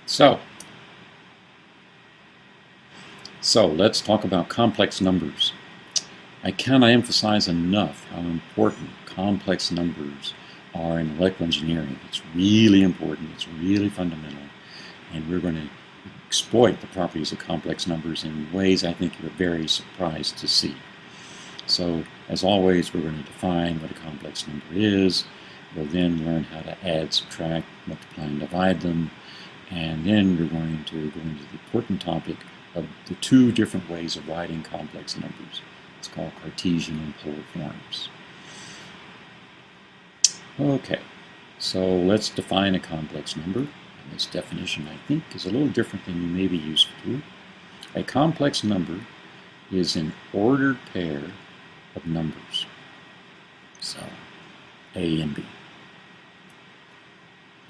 So let's talk about complex numbers. I cannot emphasize enough how important complex numbers are in electrical engineering. It's really important, it's really fundamental, and we're going to exploit the properties of complex numbers in ways I think you're very surprised to see. So, as always, we're going to define what a complex number is. We'll then learn how to add, subtract, multiply, and divide them. And then we're going to go into the important topic of the two different ways of writing complex numbers. It's called Cartesian and polar forms. Okay, so let's define a complex number. And this definition, I think, is a little different than you may be used to. A complex number is an ordered pair of numbers. So, A and B.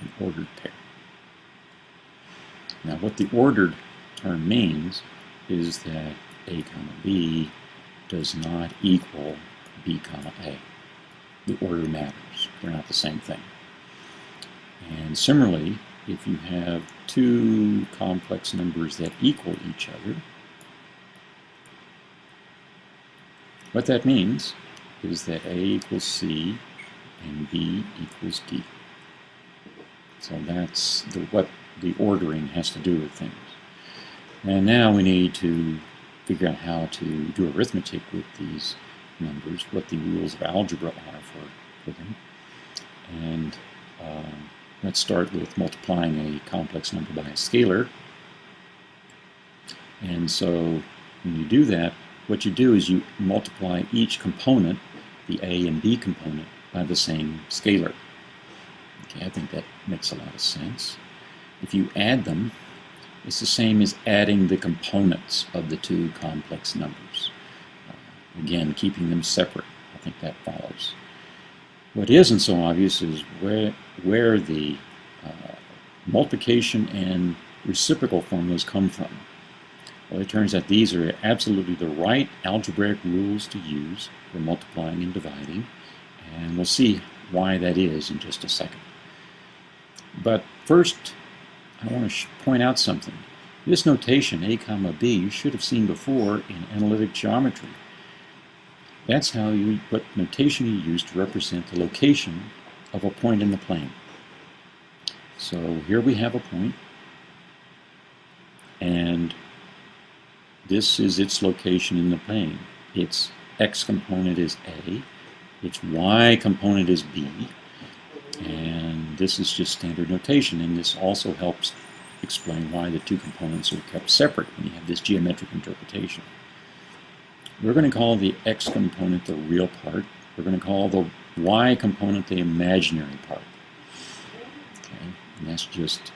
An ordered pair. Now, what the ordered term means is that A comma B does not equal B comma A. The order matters. They're not the same thing. And similarly, if you have two complex numbers that equal each other, what that means is that A equals C and B equals D. So that's what the ordering has to do with things. And now we need to figure out how to do arithmetic with these numbers, what the rules of algebra are for them. And let's start with multiplying a complex number by a scalar. And so when you do that, what you do is you multiply each component, the A and B component, by the same scalar. Okay, I think that makes a lot of sense. If you add them, it's the same as adding the components of the two complex numbers. Again, keeping them separate. I think that follows. What isn't so obvious is where the multiplication and reciprocal formulas come from. Well, it turns out these are absolutely the right algebraic rules to use for multiplying and dividing, and we'll see why that is in just a second. But first, I want to point out something. This notation, A comma B, you should have seen before in analytic geometry. That's what notation you use to represent the location of a point in the plane. So here we have a point, and this is its location in the plane. Its x component is A, its y component is B, and this is just standard notation, and this also helps explain why the two components are kept separate when you have this geometric interpretation. We're going to call the x component the real part. We're going to call the y component the imaginary part. Okay? And that's just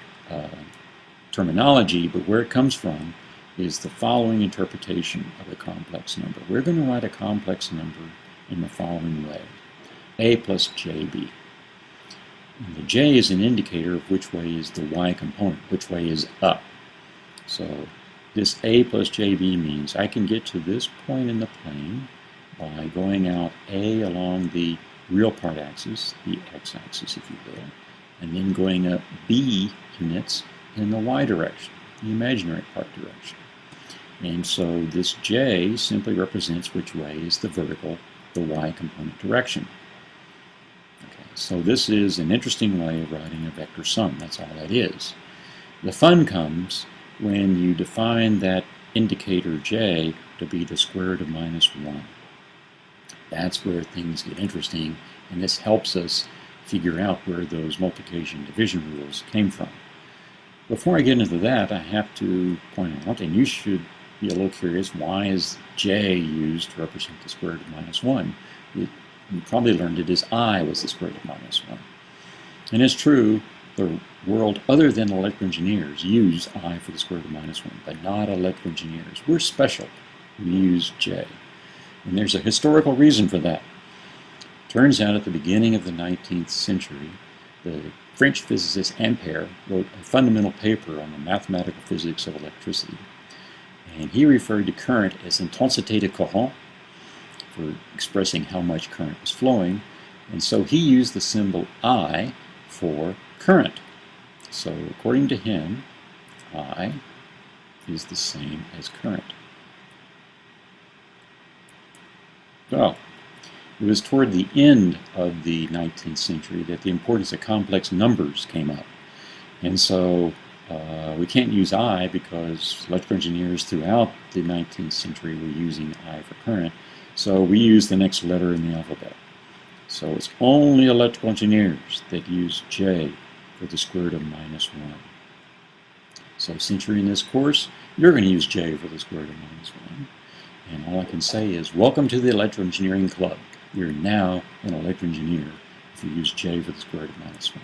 terminology, but where it comes from is the following interpretation of a complex number. We're going to write a complex number in the following way: A plus JB. And the J is an indicator of which way is the y component, which way is up. So this A plus JB means I can get to this point in the plane by going out A along the real part axis, the x-axis if you will, and then going up B units in the y direction, the imaginary part direction. And so this J simply represents which way is the vertical, the y component direction. So this is an interesting way of writing a vector sum. That's all that is. The fun comes when you define that indicator J to be the square root of -1. That's where things get interesting, and this helps us figure out where those multiplication and division rules came from. Before I get into that, I have to point out, and you should be a little curious, why is J used to represent the square root of -1? You probably learned it as I was the square root of -1. And it's true, the world other than electrical engineers use I for the square root of -1, but not electrical engineers. We're special. We use J. And there's a historical reason for that. Turns out at the beginning of the 19th century, the French physicist Ampère wrote a fundamental paper on the mathematical physics of electricity. And he referred to current as intensité de courant, for expressing how much current was flowing, and so he used the symbol I for current. So according to him, I is the same as current. Well, it was toward the end of the 19th century that the importance of complex numbers came up. And so we can't use I because electrical engineers throughout the 19th century were using I for current. So we use the next letter in the alphabet. So it's only electrical engineers that use J for the square root of -1. So since you're in this course, you're going to use J for the square root of -1. And all I can say is, welcome to the Electrical Engineering Club. You're now an electrical engineer if you use J for the square root of -1.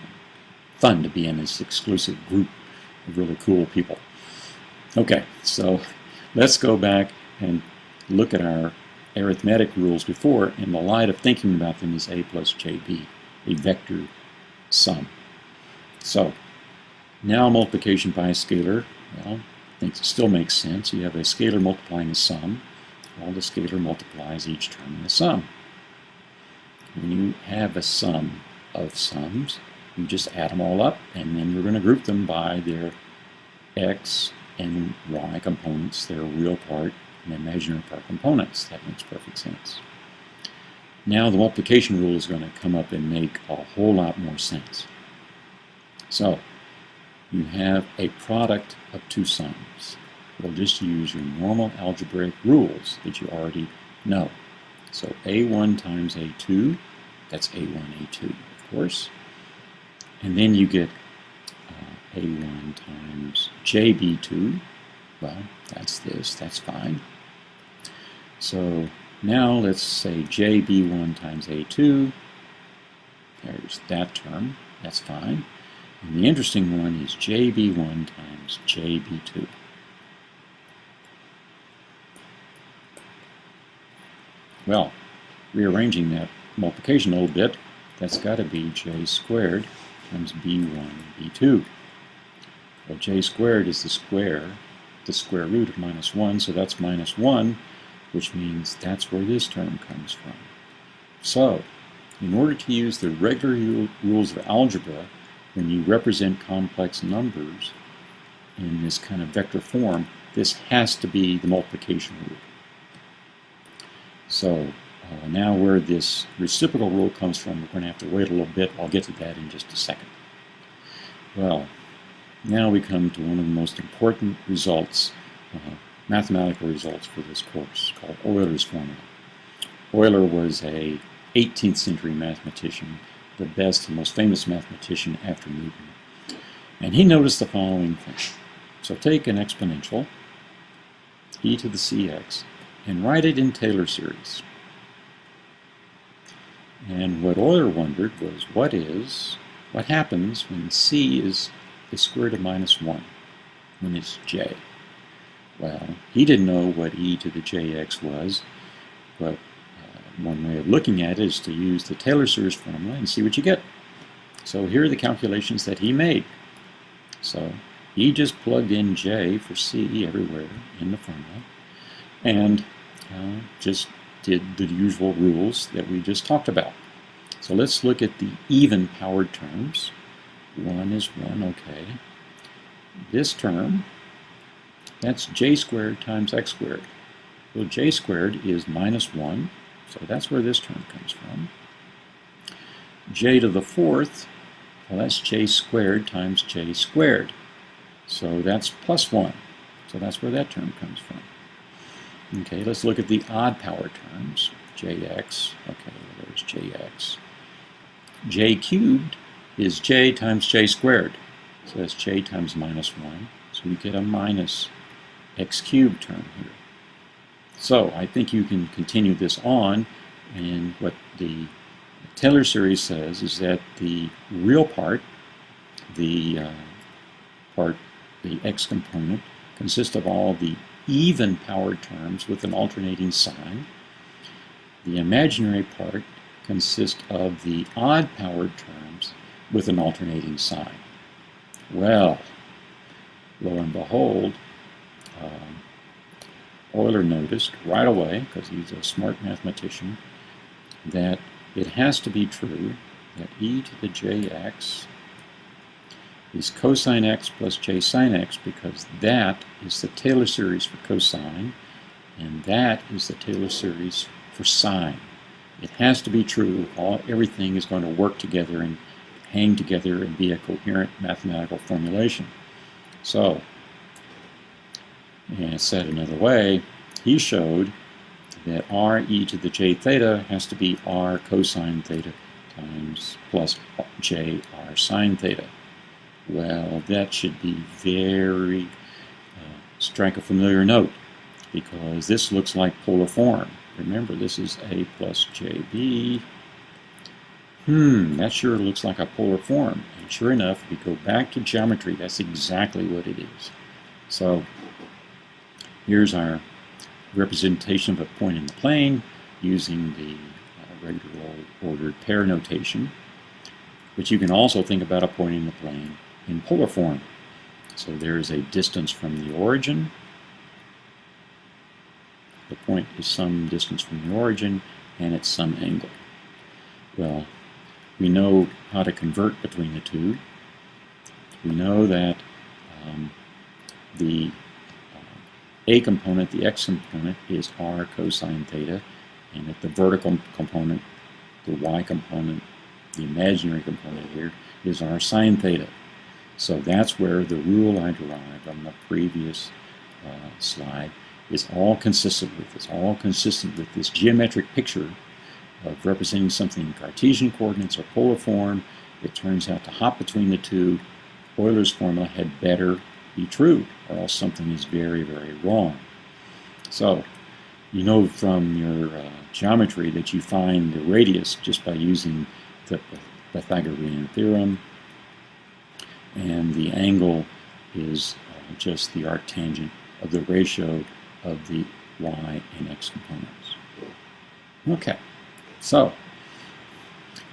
Fun to be in this exclusive group of really cool people. Okay, so let's go back and look at our arithmetic rules before in the light of thinking about them as A plus JB, a vector sum. So now multiplication by a scalar, well, I think it still makes sense. You have a scalar multiplying a sum. Well, the scalar multiplies each term in the sum. When you have a sum of sums, you just add them all up, and then we're going to group them by their x and y components, their real part and imaginary part components. That makes perfect sense. Now the multiplication rule is going to come up and make a whole lot more sense. So you have a product of two sums. We'll just use your normal algebraic rules that you already know. So A1 times A2, that's A1, A2, of course. And then you get A1 times JB2. Well, that's this, that's fine. So now let's say JB1 times A2. There's that term, that's fine. And the interesting one is JB1 times JB2. Well, rearranging that multiplication a little bit, that's got to be J squared times B1, B2. Well, J squared is the square root of -1, so that's -1, which means that's where this term comes from. So, in order to use the regular rules of algebra, when you represent complex numbers in this kind of vector form, this has to be the multiplication rule. So now where this reciprocal rule comes from, we're going to have to wait a little bit. I'll get to that in just a second. Well, now we come to one of the most important results, mathematical results for this course, called Euler's formula. Euler was a 18th century mathematician, the best and most famous mathematician after Newton. And he noticed the following thing. So take an exponential, e to the cx, and write it in Taylor series. And what Euler wondered was, what happens when c is the square root of -1, when it's j? Well, he didn't know what e to the jx was, but one way of looking at it is to use the Taylor series formula and see what you get. So here are the calculations that he made. So he just plugged in j for c everywhere in the formula, and just did the usual rules that we just talked about. So let's look at the even-powered terms. 1 is 1, okay. This term, that's j squared times x squared. Well, j squared is -1, so that's where this term comes from. J to the fourth, well, that's j squared times j squared. So that's +1, so that's where that term comes from. Okay, let's look at the odd power terms. Jx, okay, there's Jx. J cubed is j times j squared. So that's j times -1. So we get a minus x cubed term here. So I think you can continue this on, and what the Taylor series says is that the real part, the x component, consists of all the even-powered terms with an alternating sign. The imaginary part consists of the odd-powered terms with an alternating sign. Well, lo and behold, Euler noticed right away, because he's a smart mathematician, that it has to be true that e to the jx is cosine x plus j sine x, because that is the Taylor series for cosine, and that is the Taylor series for sine. It has to be true. Everything is going to work together and hang together and be a coherent mathematical formulation. So, and said another way, he showed that r e to the j theta has to be r cosine theta times plus j r sine theta. Well, that should be very, strike a familiar note, because this looks like polar form. Remember, this is a plus jb. That sure looks like a polar form. And sure enough, if we go back to geometry, that's exactly what it is. So here's our representation of a point in the plane using the regular ordered pair notation. But you can also think about a point in the plane in polar form. So there is a distance from the origin. The point is some distance from the origin, and it's some angle. Well, we know how to convert between the two. We know that the a component, the x component, is r cosine theta, and that the vertical component, the y component, the imaginary component here, is r sine theta. So that's where the rule I derived on the previous slide is all consistent with. It's all consistent with this geometric picture of representing something in Cartesian coordinates or polar form. It turns out to hop between the two. Euler's formula had better be true, or else something is very, very wrong. So you know from your geometry that you find the radius just by using the Pythagorean theorem, and the angle is just the arctangent of the ratio of the y and x components. Okay, so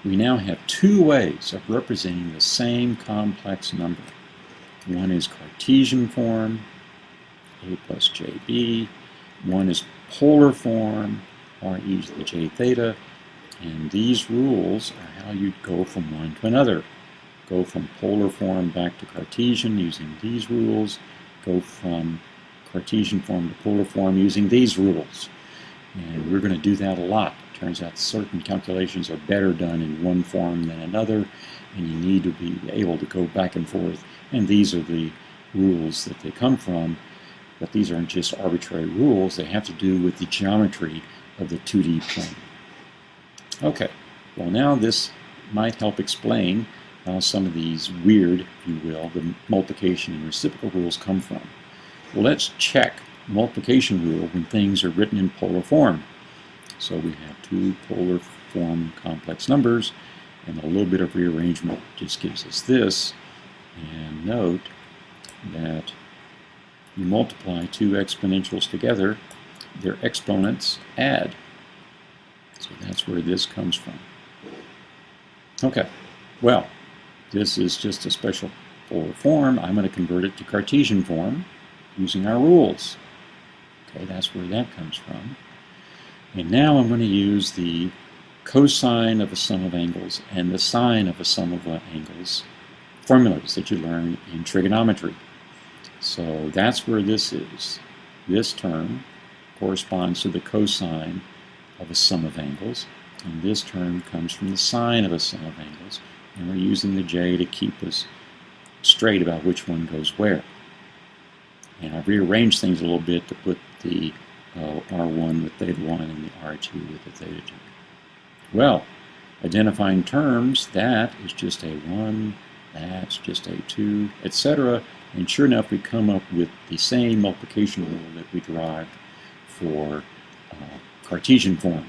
we now have two ways of representing the same complex number. One is Cartesian form, a plus jb. One is polar form, r e to the j theta. And these rules are how you'd go from one to another. Go from polar form back to Cartesian using these rules. Go from Cartesian form to polar form using these rules. And we're going to do that a lot. It turns out certain calculations are better done in one form than another, and you need to be able to go back and forth. And these are the rules that they come from, but these aren't just arbitrary rules. They have to do with the geometry of the 2D plane. Okay, well now this might help explain how some of these weird, if you will, the multiplication and reciprocal rules come from. Well, let's check multiplication rule when things are written in polar form. So we have two polar form complex numbers, and a little bit of rearrangement just gives us this. And note that you multiply two exponentials together, their exponents add. So that's where this comes from. Okay, well, this is just a special polar form. I'm going to convert it to Cartesian form using our rules. Okay, that's where that comes from. And now I'm going to use the cosine of a sum of angles and the sine of a sum of angles formulas that you learn in trigonometry. So that's where this is. This term corresponds to the cosine of a sum of angles, and this term comes from the sine of a sum of angles, and we're using the j to keep us straight about which one goes where. And I've rearranged things a little bit to put the r1 with theta 1 and the r2 with the theta 2. Well, identifying terms, that is just a 1, that's just a 2, etc. And sure enough, we come up with the same multiplication rule that we derived for Cartesian form.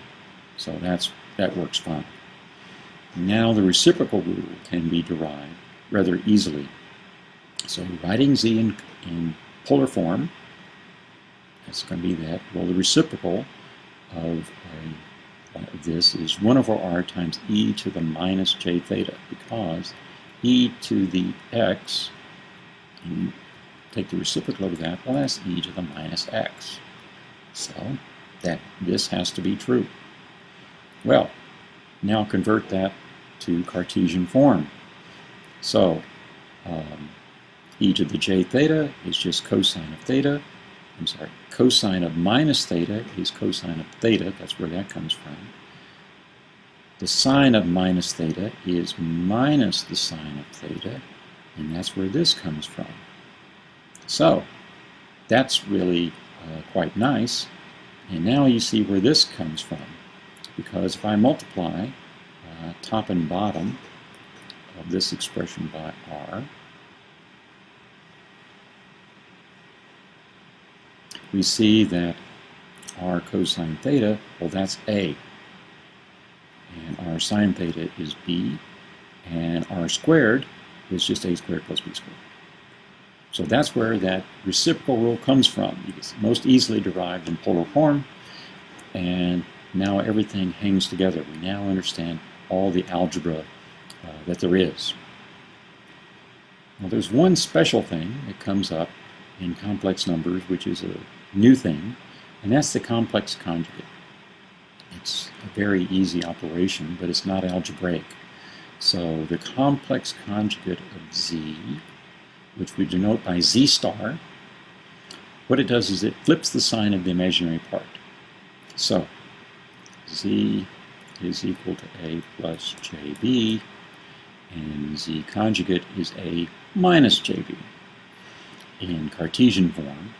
So that works fine. Now the reciprocal rule can be derived rather easily. So writing z in polar form, that's going to be that. Well, the reciprocal of this is 1 over r times e to the minus j theta, because e to the x, and you take the reciprocal of that, well, that's e to the minus x. So this has to be true. Well, now convert that to Cartesian form. So e to the j theta is just cosine of theta. I'm sorry, cosine of minus theta is cosine of theta. That's where that comes from. The sine of minus theta is minus the sine of theta, and that's where this comes from. So that's really quite nice. And now you see where this comes from, because if I multiply top and bottom of this expression by r, we see that r cosine theta, well, that's a, and r sine theta is b, and r squared is just a squared plus b squared. So that's where that reciprocal rule comes from. It's most easily derived in polar form, and now everything hangs together. We now understand all the algebra that there is. Now there's one special thing that comes up in complex numbers, which is a new thing, and that's the complex conjugate. It's a very easy operation, but it's not algebraic. So the complex conjugate of z, which we denote by z star, what it does is it flips the sign of the imaginary part. So z is equal to a plus jb, and z conjugate is a minus jb in Cartesian form.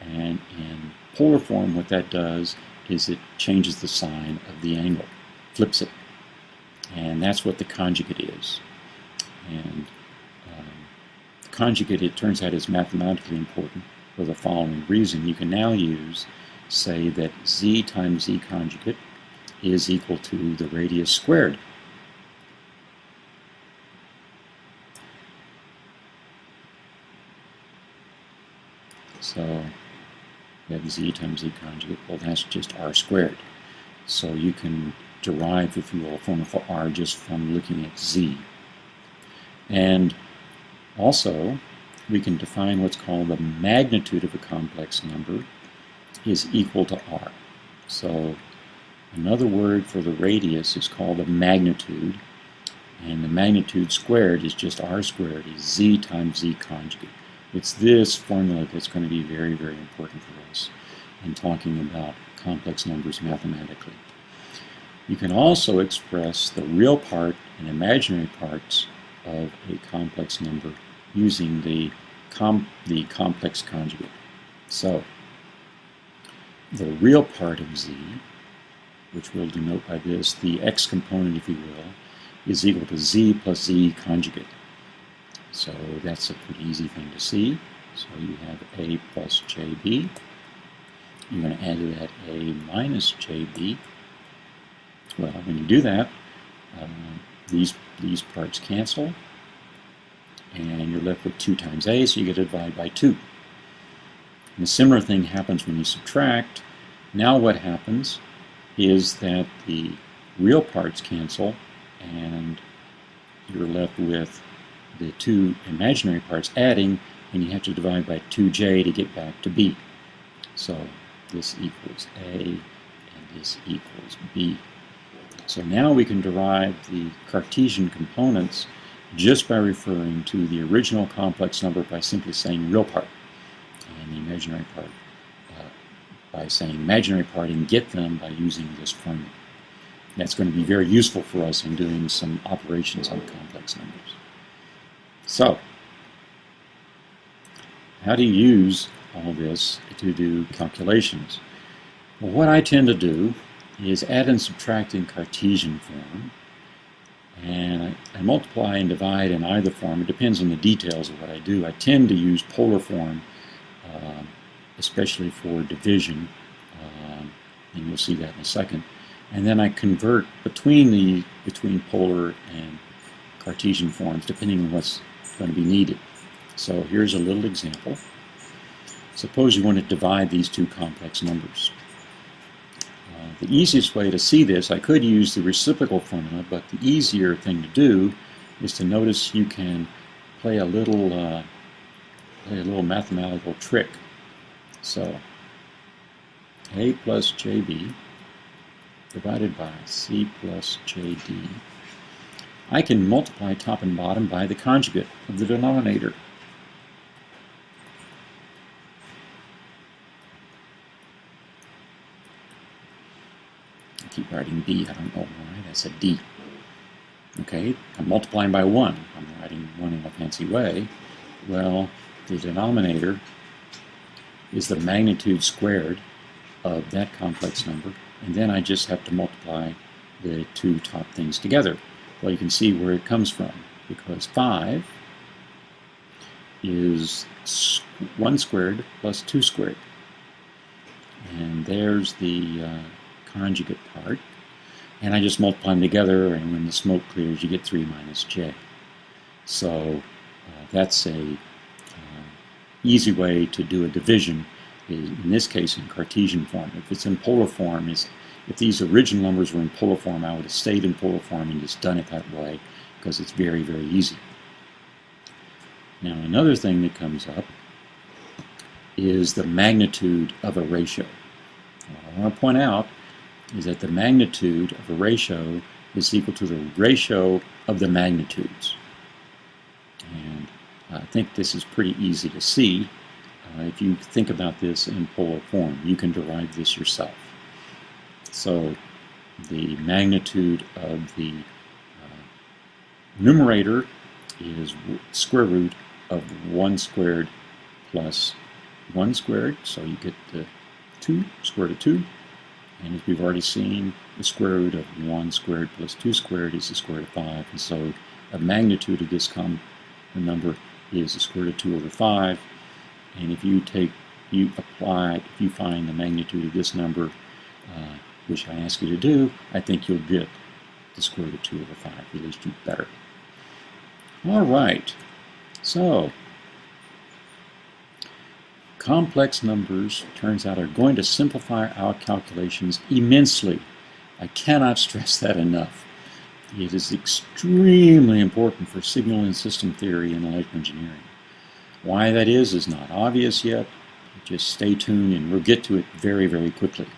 And in polar form, what that does is it changes the sign of the angle, flips it. And that's what the conjugate is. And the conjugate, it turns out, is mathematically important for the following reason. You can now use, say, that z times z conjugate is equal to the radius squared. So we have z times z conjugate, well, that's just r squared. So you can derive, if you will, a formula for r just from looking at z. And also, we can define what's called the magnitude of a complex number is equal to r. So another word for the radius is called the magnitude, and the magnitude squared is just r squared, is z times z conjugate. It's this formula that's going to be very, very important for us in talking about complex numbers mathematically. You can also express the real part and imaginary parts of a complex number using the complex conjugate. So the real part of z, which we'll denote by this, the x component, if you will, is equal to z plus z conjugate. So that's a pretty easy thing to see. So you have a plus jb. You're going to add to that a minus jb. Well, when you do that, these parts cancel, and you're left with 2 times a, so you get to divide by 2. And a similar thing happens when you subtract. Now what happens is that the real parts cancel, and you're left with the 2 imaginary parts adding, and you have to divide by 2j to get back to b. So this equals a, and this equals b. So now we can derive the Cartesian components just by referring to the original complex number by simply saying real part, and the imaginary part by saying imaginary part, and get them by using this formula. That's going to be very useful for us in doing some operations on complex numbers. So, how do you use all this to do calculations? Well, what I tend to do is add and subtract in Cartesian form, and I multiply and divide in either form. It depends on the details of what I do. I tend to use polar form, especially for division, and you'll see that in a second. And then I convert between polar and Cartesian forms, depending on what's going to be needed. So here's a little example. Suppose you want to divide these two complex numbers. The easiest way to see this, I could use the reciprocal formula, but the easier thing to do is to notice you can play a little mathematical trick. So a plus jb divided by c plus jd. I can multiply top and bottom by the conjugate of the denominator. I keep writing B, I don't know why, that's a D. Okay, I'm multiplying by 1. I'm writing 1 in a fancy way. Well, the denominator is the magnitude squared of that complex number, and then I just have to multiply the two top things together. Well, you can see where it comes from, because 5 is 1 squared plus 2 squared. And there's the conjugate part. And I just multiply them together, and when the smoke clears, you get 3 minus j. So that's a easy way to do a division, in this case in Cartesian form. If it's in polar form, if these original numbers were in polar form, I would have stayed in polar form and just done it that way, because it's very, very easy. Now, another thing that comes up is the magnitude of a ratio. What I want to point out is that the magnitude of a ratio is equal to the ratio of the magnitudes. And I think this is pretty easy to see. If you think about this in polar form, you can derive this yourself. So the magnitude of the numerator is square root of 1 squared plus 1 squared, so you get the 2, square root of 2. And as we've already seen, the square root of 1 squared plus 2 squared is the square root of 5. And so the magnitude of this number is the square root of 2 over 5. And if you find the magnitude of this number, which I ask you to do, I think you'll get the square root of 2 over 5. At least you better. All right. So complex numbers, turns out, are going to simplify our calculations immensely. I cannot stress that enough. It is extremely important for signal and system theory and electrical engineering. Why that is not obvious yet. Just stay tuned and we'll get to it very, very quickly.